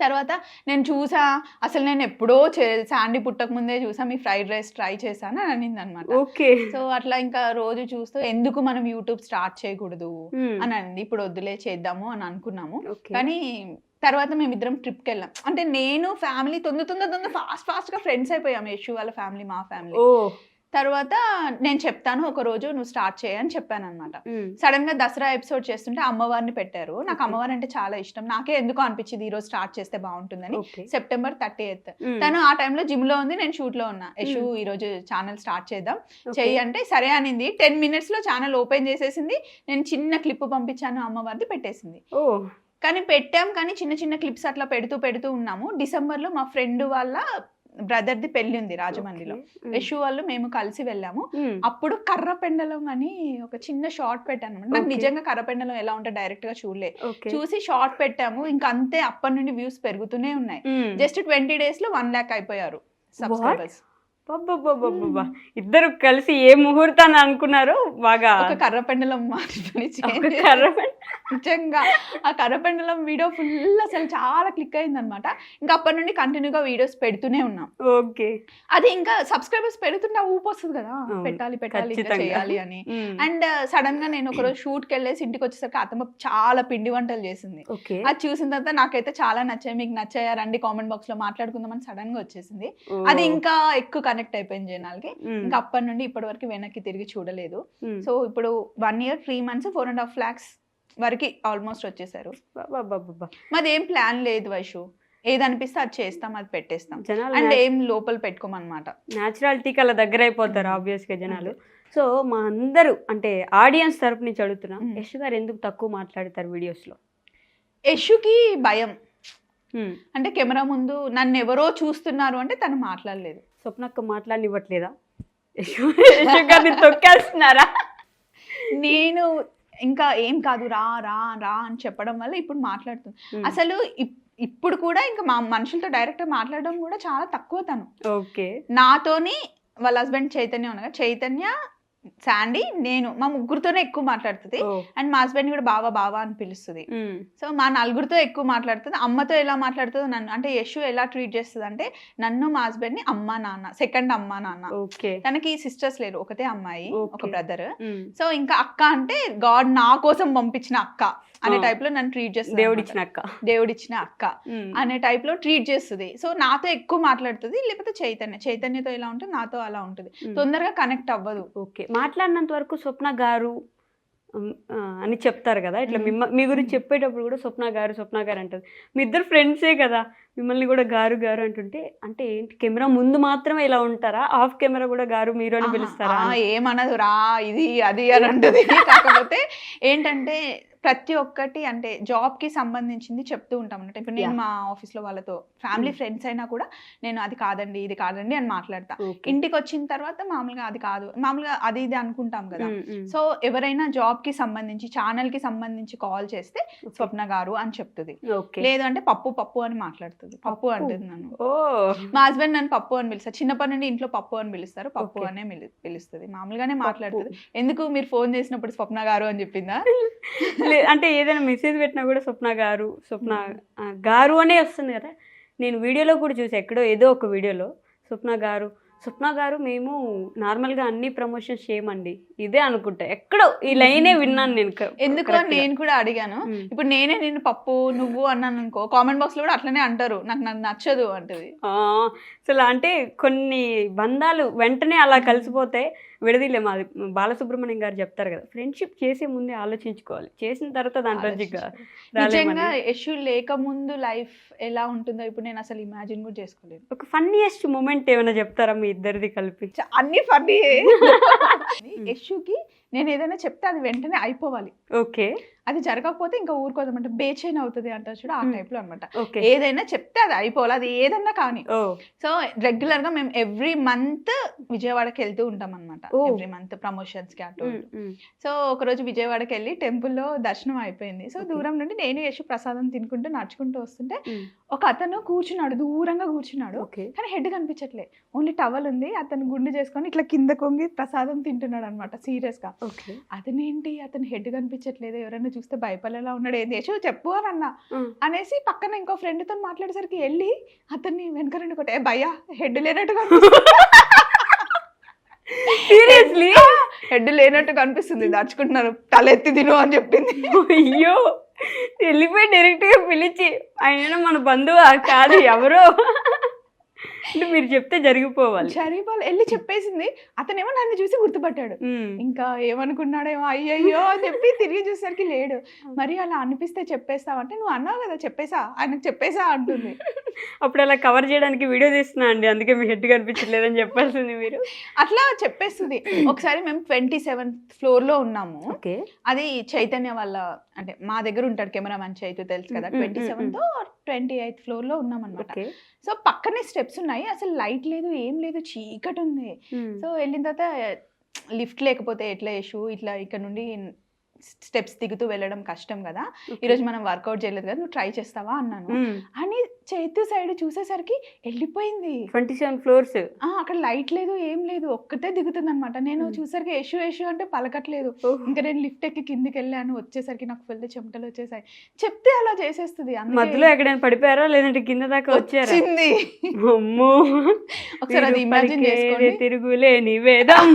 తర్వాత నేను చూసా, అసలు నేను ఎప్పుడో శాండీ పుట్టక ముందే చూసా, మీ ఫ్రైడ్ రైస్ ట్రై చేశాను అని అనింది అనమాట. ఓకే. సో అట్లా ఇంకా రోజు చూస్తూ ఎందుకు మనం యూట్యూబ్ స్టార్ట్ చేయకూడదు అని అనింది. ఇప్పుడు వద్దులే చేద్దాము అని అనుకున్నాము. కానీ తర్వాత మేమిద్దరం ట్రిప్కి వెళ్ళాం. అంటే నేను ఫ్యామిలీ తొందర ఫాస్ట్ గా ఫ్రెండ్స్ అయిపోయాము. యశు వాళ్ళ ఫ్యామిలీ, మా ఫ్యామిలీ. తర్వాత నేను చెప్తాను ఒక రోజు నువ్వు స్టార్ట్ చేయని చెప్పాను అనమాట. సడన్ గా దసరా ఎపిసోడ్ చేస్తుంటే అమ్మవారిని పెట్టారు. నాకు అమ్మవారు అంటే చాలా ఇష్టం. నాకే ఎందుకో అనిపించింది ఈ రోజు స్టార్ట్ చేస్తే బాగుంటుందని. సెప్టెంబర్ 30th తను ఆ టైంలో జిమ్ లో ఉంది, నేను షూట్ లో ఉన్నా. యశు ఈ రోజు ఛానల్ స్టార్ట్ చేద్దాం చెయ్యి అంటే సరే అనింది. 10 minutes లో ఛానల్ ఓపెన్ చేసేసింది. నేను చిన్న క్లిప్ పంపించాను, అమ్మవారిది పెట్టేసింది. కానీ పెట్టాం, కానీ చిన్న చిన్న క్లిప్స్ అట్లా పెడుతూ ఉన్నాము. డిసెంబర్ లో మా ఫ్రెండ్ వాళ్ళ బ్రదర్ది పెళ్లి ఉంది రాజమండ్రిలో. యశు వాళ్ళు మేము కలిసి వెళ్ళాము. అప్పుడు కర్రపెండలం అని ఒక చిన్న షార్ట్ పెట్టాను. నాకు నిజంగా కర్రపెండలం ఎలా ఉంటే డైరెక్ట్ గా చూసి షార్ట్ పెట్టాము. ఇంకా అంతే, అప్పటి నుండి వ్యూస్ పెరుగుతూనే ఉన్నాయి. జస్ట్ 20 days లో 1 lakh అయిపోయారు సబ్స్క్రైబర్స్. ఇద్దరు కలిసి ఏ ముహూర్తాన్ని అనుకున్నారు? బాగా ఒక కర్రపెండలం నిజంగా ఆ కర్రపెండలం వీడియో ఫుల్ అసలు చాలా క్లిక్ అయింది అనమాట. ఇంకా అప్పటి నుండి కంటిన్యూగా వీడియోస్ పెడుతూనే ఉన్నాం. ఓకే. అది ఇంకా సబ్స్క్రైబర్స్ పెడుతుంటే ఊపు వస్తుంది కదా, పెట్టాలి ఇంకా చేయాలి అని. అండ్ సడన్ గా నేను ఒకరోజు షూట్ కి వెళ్ళేసి ఇంటికి వచ్చేసరికి అతమ్మ చాలా పిండి వంటలు చేసింది. అది చూసిన తర్వాత నాకైతే చాలా నచ్చాయి. మీకు నచ్చాయా రండి కామెంట్ బాక్స్ లో మాట్లాడుకుందామని సడన్ గా వచ్చేసింది. అది ఇంకా ఎక్కువ కనెక్ట్ అయిపోయింది జనాలకి. ఇంకా అప్పటి నుండి ఇప్పటి వరకు వెనక్కి తిరిగి చూడలేదు. సో ఇప్పుడు 1 year 3 months 4.5 lakhs వరకు ఆల్మోస్ట్ వచ్చేసారు. మాది ఏం ప్లాన్ లేదు వైషు, ఏది అనిపిస్తే అది చేస్తాం, అది పెట్టేస్తాం. అండ్ ఏం లోపల పెట్టుకోమన్నమాట. న్యాచురాలిటీకి అలా దగ్గర అయిపోతారు ఆబ్వియస్ గా జనాలు. సో మా అందరూ అంటే ఆడియన్స్ తరపు నుంచి అడుగుతున్నా, యశ్ గారు ఎందుకు తక్కువ మాట్లాడతారు వీడియోస్ లో? యశుకి భయం. అంటే కెమెరా ముందు నన్ను ఎవరో చూస్తున్నారు అంటే తను మాట్లాడలేదు. స్వప్నక్క మాట్లాడనివ్వట్లేదా? తొక్కేస్తున్నారా? నేను ఇంకా ఏం కాదు రా రా రా అని చెప్పడం వల్ల ఇప్పుడు మాట్లాడుతుంది. అసలు ఇప్పుడు కూడా ఇంకా మా మనుషులతో డైరెక్ట్ మాట్లాడడం కూడా చాలా తక్కువ తను. ఓకే. నాతోని వాళ్ళ హస్బెండ్ చైతన్య ఉన్నగా, చైతన్య, శాండీ, నేను, మా ముగ్గురితోనే ఎక్కువ మాట్లాడుతుంది. అండ్ మా హస్బెండ్ కూడా బావా అని పిలుస్తుంది. సో మా నలుగురితో ఎక్కువ మాట్లాడుతుంది. అమ్మతో ఎలా మాట్లాడుతుందో నన్ను, అంటే యశు ఎలా ట్రీట్ చేస్తుంది అంటే నన్ను మా హస్బెండ్ ని అమ్మా నాన్న, సెకండ్ అమ్మా నాన్న. తనకి సిస్టర్స్ లేరు, ఒకటే అమ్మాయి, ఒక బ్రదర్. సో ఇంకా అక్క అంటే గాడ్ నా కోసం పంపించిన అక్క అనే టైప్ లో నన్ను ట్రీట్ చేస్తుంది. దేవుడిచ్చిన అక్క అనే టైప్ లో ట్రీట్ చేస్తుంది. సో నాతో ఎక్కువ మాట్లాడుతుంది. లేకపోతే చైతన్యతో ఎలా ఉంటుంది నాతో అలా ఉంటుంది. తొందరగా కనెక్ట్ అవ్వదు. ఓకే. మాట్లాడినంత వరకు స్వప్న గారు అని చెప్తారు కదా, ఇట్లా మీ గురించి చెప్పేటప్పుడు కూడా స్వప్న గారు అంటారు. మీ ఇద్దరు ఫ్రెండ్సే కదా, మిమ్మల్ని కూడా గారు అంటుంటే అంటే ఏంటి, కెమెరా ముందు మాత్రమే ఇలా ఉంటారా? ఆఫ్ కెమెరా కూడా గారు మీరు అని పిలుస్తారా? ఏమనదు, రా ఇది అది అని అంటుంది. కాకపోతే ఏంటంటే ప్రతి ఒక్కటి అంటే జాబ్ కి సంబంధించింది చెప్తూ ఉంటాం అన్నట్టు. ఇప్పుడు నేను మా ఆఫీస్ లో వాళ్ళతో ఫ్యామిలీ ఫ్రెండ్స్ అయినా కూడా నేను అది కాదండి ఇది కాదండి అని మాట్లాడతా. ఇంటికి వచ్చిన తర్వాత మామూలుగా అది కాదు, మామూలుగా అది ఇది అనుకుంటాం కదా. సో ఎవరైనా జాబ్ కి సంబంధించి ఛానల్ కి సంబంధించి కాల్ చేస్తే స్వప్న గారు అని చెప్తుంది. లేదు అంటే పప్పు అని మాట్లాడుతుంది. పప్పు అంటుంది నన్ను. మా హస్బెండ్ నన్ను పప్పు అని పిలుస్తారు. చిన్నప్పటి నుండి ఇంట్లో పప్పు అని పిలుస్తారు, పప్పు అనే పిలుస్తుంది. మామూలుగానే మాట్లాడుతుంది. ఎందుకు మీరు ఫోన్ చేసినప్పుడు స్వప్న గారు అని చెప్పిందా? అంటే ఏదైనా మెసేజ్ పెట్టినా కూడా స్వప్న గారు అనే వస్తుంది కదా. నేను వీడియోలో కూడా చూసి ఎక్కడో ఏదో ఒక వీడియోలో స్వప్న గారు మేము నార్మల్గా అన్ని ప్రమోషన్స్ చేయమండి ఇదే అనుకుంటా, ఎక్కడో ఈ లైనే విన్నాను నేను. ఎందుకు నేను కూడా అడిగాను. ఇప్పుడు నేనే నిన్ను పప్పు నువ్వు అన్నాను అనుకో, కామెంట్ బాక్స్ లో కూడా అట్లనే అంటారు, నాకు నచ్చదు అంటది. అసలు అంటే కొన్ని బంధాలు వెంటనే అలా కలిసిపోతే విడదీలే. మాది బాలసుబ్రహ్మణ్యం గారు చెప్తారు కదా, ఫ్రెండ్షిప్ చేసే ముందే ఆలోచించుకోవాలి, చేసిన తర్వాత దాంట్లో నిజంగా యశు లేకముందు లైఫ్ ఎలా ఉంటుందో ఇప్పుడు నేను అసలు ఇమాజిన్ కూడా చేసుకోలేదు. ఒక ఫన్నీయెస్ట్ మూమెంట్ ఏమైనా చెప్తారా మీ ఇద్దరిది కలిపి? అన్ని ఫన్నీ. యశుకి నేను ఏదైనా చెప్తే అది వెంటనే అయిపోవాలి. ఓకే. అది జరగకపోతే ఇంకా ఊరుకోదామంటే బేచైన్ అవుతుంది అంటారు చూడ, ఆ టైప్ లో అనమాట. ఏదైనా చెప్తే అది అయిపోవాలి, అది ఏదన్నా కానీ. సో రెగ్యులర్ గా మేము ఎవ్రీ మంత్ విజయవాడకి వెళ్తూ ఉంటాం అనమాట. ఎవ్రీ మంత్ ప్రమోషన్స్ కి అటు. సో ఒకరోజు విజయవాడకి వెళ్ళి టెంపుల్లో దర్శనం అయిపోయింది. సో దూరం నుండి నేను యశు ప్రసాదం తినుకుంటూ నడుచుకుంటూ వస్తుంటే ఒక అతను కూర్చున్నాడు, దూరంగా కూర్చున్నాడు, కానీ హెడ్ కనిపించట్లే, ఓన్లీ టవల్ ఉంది. అతను గుండు చేసుకొని ఇట్లా కింద కొంగి ప్రసాదం తింటున్నాడు అనమాట, సీరియస్ గా. అతనేంటి అతను హెడ్ కనిపించ కనిపించట్లేదు, ఎవరైనా చూస్తే భయపడేలా ఉన్నాడు, ఏంది యశు చెప్పు అని అన్నా. అనేసి పక్కన ఇంకో ఫ్రెండ్ తో మాట్లాడేసరికి వెళ్ళి అతన్ని వెనక రెండు కొట్టే భయ్యా హెడ్ లేనట్టుగా సీరియస్లీ హెడ్ లేనట్టు కనిపిస్తుంది, దాచుకుంటున్నారు, తలెత్తి తిను అని చెప్పింది. అయ్యో వెళ్ళిపోయి డైరెక్ట్ గా పిలిచి ఆయన మన బంధువు కాదు ఎవరో అంటే మీరు చెప్తే జరిగిపోవాలి. వెళ్ళి చెప్పేసింది. అతనేమో నన్ను చూసి గుర్తుపట్టాడు, ఇంకా ఏమనుకున్నాడేమో అయ్యయ్యో అని చెప్పి తిరిగి చూసేసరికి లేడు. మరి అలా అనిపిస్తే చెప్పేస్తావంటే నువ్వు అన్నావు కదా చెప్పేసా, ఆయనకు చెప్పేసా అంటుంది. అప్పుడు అలా కవర్ చేయడానికి వీడియో తీస్తున్నా అండి, అందుకే మీ హెడ్ కనిపించలేదని చెప్పాల్సింది మీరు. అట్లా చెప్పేస్తుంది. ఒకసారి మేము 27th floor లో ఉన్నాము. అది చైతన్య వాళ్ళ అంటే మా దగ్గర ఉంటాడు కెమెరామెన్ చైతు, తెలుసు కదా. 27th or 28th floor లో ఉన్నాం అనమాట. సో పక్కనే స్టెప్స్ ఉన్నాయి, అసలు లైట్ లేదు ఏం లేదు, చీకటి ఉంది. సో వెళ్ళిన తర్వాత లిఫ్ట్ లేకపోతే ఎట్లా యశు, ఇట్లా ఇక్కడ నుండి స్టెప్స్ దిగుతూ వెళ్ళడం కష్టం కదా, ఈరోజు మనం వర్కౌట్ చేయలేదు కదా, నువ్వు ట్రై చేస్తావా అన్నాను. అని చైతు సైడ్ చూసేసరికి వెళ్ళిపోయింది. 27 floors అక్కడ లైట్ లేదు ఏం లేదు, ఒక్కటే దిగుతుంది అనమాట. నేను చూసరికి యశు యశు అంటే పలకట్లేదు. ఇంకా నేను లిఫ్ట్ ఎక్కి కిందికి వెళ్ళాను, వచ్చేసరికి నాకు ఫుల్ చెమటలు వచ్చేసాయి. చెప్తే అలా చేసేస్తుంది. మధ్యలో ఎక్కడైనా పడిపోయారా లేదంటే కింద దాకా వచ్చారా? అమ్మో ఒకసారి అది ఇమాజిన్ చేసుకోండి. తిరుగులేని వేదం.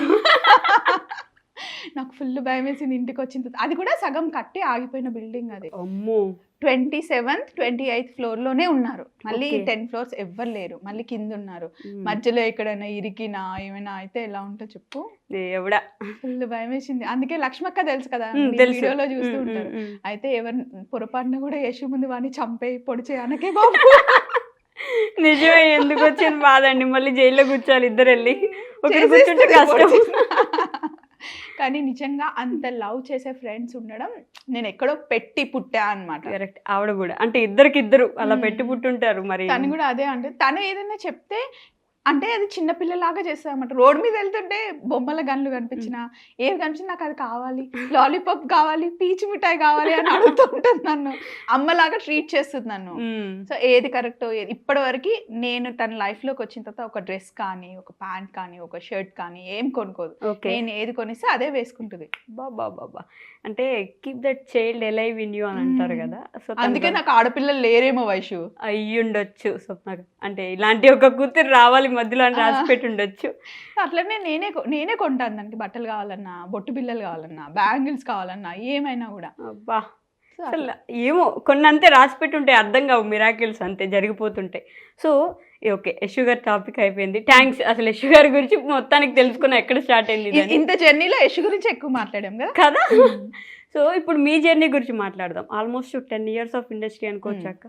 నాకు ఫుల్ భయం వేసింది ఇంటికి వచ్చిన తర్వాత. అది కూడా సగం కట్టి ఆగిపోయిన బిల్డింగ్ అది. అమ్మో 27th 28th floor లోనే ఉన్నారు, మళ్ళీ 10 floors ఎవ్వరు లేరు, మళ్ళీ కింద ఉన్నారు. మధ్యలో ఎక్కడైనా ఇరికినా ఏమైనా అయితే ఎలా ఉంటుందో చెప్పు. ఎవడా ఫుల్ భయం వేసింది. అందుకే లక్ష్మక్క తెలుసు కదా, వీడియోలో చూస్తూ ఉంటారు. అయితే ఎవరు పొరపాటున కూడా యశు ముందు వాడిని చంపే పొడిచే అనకే బాబు. నిజమే, ఎందుకు వచ్చిన బాధండి, మళ్ళీ జైల్లో కూర్చోాలి ఇద్దరు వెళ్ళి, ఒకరు కూర్చుంటే కష్టం. కానీ నిజంగా అంత లవ్ చేసే ఫ్రెండ్స్ ఉండడం నేను ఎక్కడో పెట్టి పుట్టా అనమాట. కరెక్ట్. ఆవిడ కూడా అంటే ఇద్దరు అలా పెట్టి పుట్టుంటారు. మరి తను కూడా అదే, అంటే తను ఏదైనా చెప్తే అంటే అది చిన్నపిల్లలాగా చేస్తుంది అనమాట. రోడ్ మీద వెళ్తుంటే బొమ్మల గన్లు కనిపించినా ఏవి కనిపించినా నాకు అది కావాలి, లాలీపాప్ కావాలి, పీచు మిఠాయి కావాలి అని అడుగుతూ ఉంటుంది నన్ను. అమ్మలాగా ట్రీట్ చేస్తుంది నన్ను. సో ఏది కరెక్టో ఇప్పటి వరకు నేను తన లైఫ్ లోకి వచ్చిన తర్వాత ఒక డ్రెస్ కానీ, ఒక ప్యాంట్ కానీ, ఒక షర్ట్ కానీ ఏం కొనుక్కోదు. నేను ఏది కొనిస్తే అదే వేసుకుంటుంది. బాబా అంటే keep that child alive in you అని అంటారు కదా. సో అందుకే నాకు ఆడపిల్లలు లేరేమో వైషు. అయ్యుండొచ్చు స్వప్న, అంటే ఇలాంటి ఒక కూతురు రావాలి మధ్యలో అని రాసి పెట్టి ఉండొచ్చు. అట్లనే నేనే కొంటాను దానికి, బట్టలు కావాలన్నా, బొట్టు బిల్లలు కావాలన్నా, బ్యాంగిల్స్ కావాలన్నా, ఏమైనా కూడా. అబ్బా అసలు ఏమో కొన్ని అంతే రాసి పెట్టి ఉంటాయి, అర్థం కావు, మిరాకిల్స్ అంతే జరిగిపోతుంటాయి. సో ఓకే, యశు గారి టాపిక్ అయిపోయింది. థ్యాంక్స్. అసలు యశు గారి గురించి మొత్తానికి తెలుసుకున్నా ఎక్కడ స్టార్ట్ అయింది. ఇంత జర్నీలో యశు గురించి ఎక్కువ మాట్లాడాం కదా. సో ఇప్పుడు మీ జర్నీ గురించి మాట్లాడదాం. ఆల్మోస్ట్ 10 years ఆఫ్ ఇండస్ట్రీ అనుకోవచ్చాక.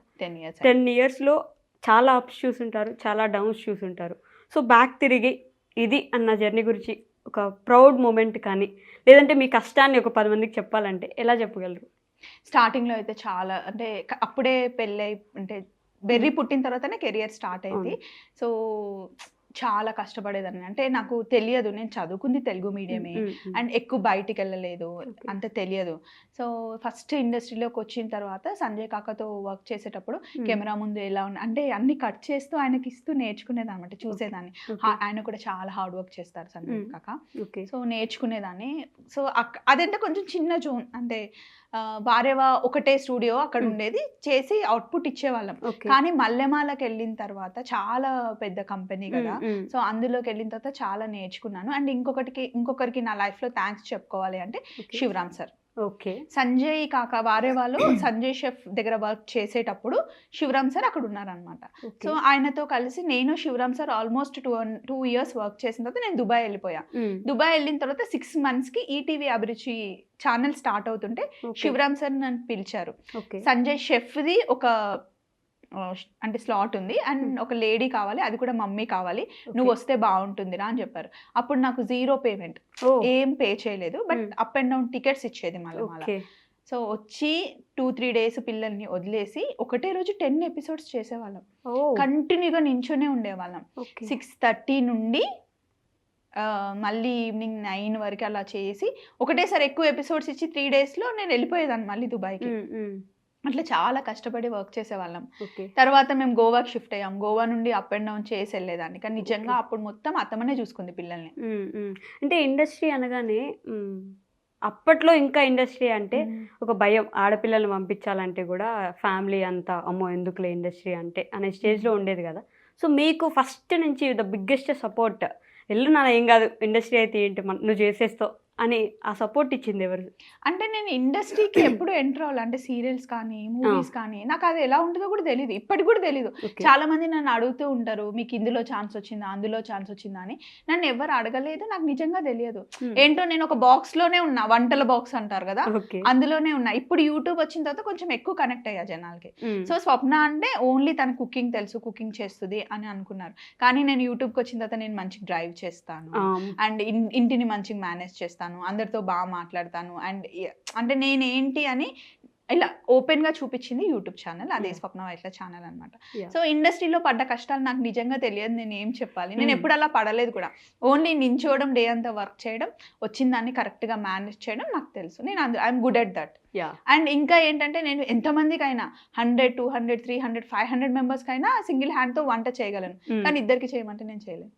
10 yearsలో చాలా అప్స్ చూసుంటారు, చాలా డౌన్స్ చూసుంటారు. సో బ్యాక్ తిరిగి ఇది అన్న జర్నీ గురించి ఒక ప్రౌడ్ మూమెంట్ కానీ, లేదంటే మీ కష్టాన్ని ఒక 10 మందికి చెప్పాలంటే ఎలా చెప్పగలరు? స్టార్టింగ్లో అయితే చాలా, అంటే అప్పుడే పెళ్ళై అంటే బెర్రీ పుట్టిన తర్వాతనే కెరియర్ స్టార్ట్ అయింది. సో చాలా కష్టపడేదాన్ని. అంటే నాకు తెలియదు, నేను చదువుకుంది తెలుగు మీడియమే అండ్ ఎక్కువ బయటికి వెళ్ళలేదు, అంత తెలియదు. సో ఫస్ట్ ఇండస్ట్రీలోకి వచ్చిన తర్వాత సంజయ్ కాకతో వర్క్ చేసేటప్పుడు కెమెరా ముందు ఎలా ఉన్నా అంటే అన్ని కట్ చేస్తూ ఆయనకి ఇస్తూ నేర్చుకునేదాన్ని అనమాట, చూసేదాన్ని. ఆయన కూడా చాలా హార్డ్ వర్క్ చేస్తారు సంజయ్ కాక. సో నేర్చుకునేదాన్ని. సో అదంటే కొంచెం చిన్న జోన్, అంటే భార్యవ ఒకటే స్టూడియో అక్కడ ఉండేది, చేసి అవుట్పుట్ ఇచ్చేవాళ్ళం. కానీ మల్లెమాలకి వెళ్ళిన తర్వాత చాలా పెద్ద కంపెనీ కదా, సో అందులోకి వెళ్ళిన తర్వాత చాలా నేర్చుకున్నాను. అండ్ ఇంకొకరికి నా లైఫ్ లో థ్యాంక్స్ చెప్పుకోవాలి అంటే శివరామ్ సార్. సంజయ్ కాక వారే వాళ్ళు సంజయ్ షెఫ్ దగ్గర వర్క్ చేసేటప్పుడు శివరామ్ సార్ అక్కడ ఉన్నారనమాట. సో ఆయనతో కలిసి నేను Shivaram sir almost 2 years work చేసిన తర్వాత నేను దుబాయ్ వెళ్ళిపోయా. దుబాయ్ వెళ్ళిన తర్వాత 6 months కి ఈటీవీ అభిరుచి ఛానల్ స్టార్ట్ అవుతుంటే శివరామ్ సార్ నన్ను పిలిచారు. సంజయ్ షెఫ్ది ఒక అంటే స్లాట్ ఉంది అండ్ ఒక లేడీ కావాలి, అది కూడా మమ్మీ కావాలి, నువ్వు వస్తే బాగుంటుందిరా అని చెప్పారు. అప్పుడు నాకు 0 payment, ఏం పే చేయలేదు, but up and down tickets ఇచ్చేది మళ్ళీ. సో వచ్చి 2-3 days పిల్లల్ని వదిలేసి ఒకటే రోజు 10 episodes చేసేవాళ్ళం. కంటిన్యూగా నించోనే ఉండేవాళ్ళం. 6:30 నుండి మళ్ళీ ఈవినింగ్ 9 వరకు అలా చేసి ఒకటేసారి ఎక్కువ ఎపిసోడ్స్ ఇచ్చి 3 daysలో నేను వెళ్ళిపోయేదాన్ని మళ్ళీ దుబాయ్కి. అట్లా చాలా కష్టపడి వర్క్ చేసేవాళ్ళం. తర్వాత మేము గోవాకి షిఫ్ట్ అయ్యాం. గోవా నుండి అప్ అండ్ డౌన్ చేసి వెళ్ళేదాన్ని. కానీ నిజంగా అప్పుడు మొత్తం అత్తమనే చూసుకుంది పిల్లల్ని. అంటే ఇండస్ట్రీ అనగానే అప్పట్లో ఇంకా ఇండస్ట్రీ అంటే ఒక భయం, ఆడపిల్లల్ని పంపించాలంటే కూడా ఫ్యామిలీ అంతా అమ్మో ఎందుకులే ఇండస్ట్రీ అంటే అనే స్టేజ్లో ఉండేది కదా. సో మీకు ఫస్ట్ నుంచి ద బిగ్గెస్ట్ సపోర్ట్, వెళ్ళు నాన్న ఏం కాదు ఇండస్ట్రీ అయితే ఏంటి నువ్వు చేసేస్తావు అని ఆ సపోర్ట్ ఇచ్చింది ఎవరు? అంటే నేను ఇండస్ట్రీకి ఎప్పుడు ఎంటర్ అవ్వాలి అంటే సీరియల్స్ కానీ మూవీస్ కానీ నాకు అది ఎలా ఉంటుందో కూడా తెలియదు, ఇప్పటికి కూడా తెలియదు. చాలా మంది నన్ను అడుగుతూ ఉంటారు మీకు ఇందులో ఛాన్స్ వచ్చిందా అందులో ఛాన్స్ వచ్చిందా అని. నన్ను ఎవరు అడగలేదు, నాకు నిజంగా తెలియదు. ఏంటో నేను ఒక బాక్స్ లోనే ఉన్నా, వంటల బాక్స్ అంటారు కదా అందులోనే ఉన్నా. ఇప్పుడు యూట్యూబ్ వచ్చిన తర్వాత కొంచెం ఎక్కువ కనెక్ట్ అయ్యా జనాలకి. సో స్వప్న అంటే ఓన్లీ తన కుకింగ్ తెలుసు, కుకింగ్ చేస్తుంది అని అనుకున్నారు. కానీ నేను యూట్యూబ్కి వచ్చిన తర్వాత నేను మంచిగా డ్రైవ్ చేస్తాను అండ్ ఇంటిని మంచిగా మేనేజ్ చేస్తాను, అందరితో బాగా మాట్లాడతాను అండ్ అంటే నేనేంటి అని ఇలా ఓపెన్ గా చూపించింది యూట్యూబ్ ఛానల్, అదే స్వప్న వైట్ల ఛానల్ అనమాట. సో ఇండస్ట్రీలో పడ్డ కష్టాలు నాకు నిజంగా తెలియదు, నేను ఏం చెప్పాలి. నేను ఎప్పుడు అలా పడలేదు కూడా. ఓన్లీ నించోవడం, డే అంతా వర్క్ చేయడం, వచ్చిన దాన్ని కరెక్ట్ గా మేనేజ్ చేయడం నాకు తెలుసు. నేను I'm good at that. And ఇంకా ఏంటంటే నేను ఎంతమందికైనా 100, 200, 300, 500 మెంబర్స్ కైనా సింగిల్ హ్యాండ్ తో వంట చేయగలను. కానీ ఇద్దరికి చేయమంటే నేను చేయలేను.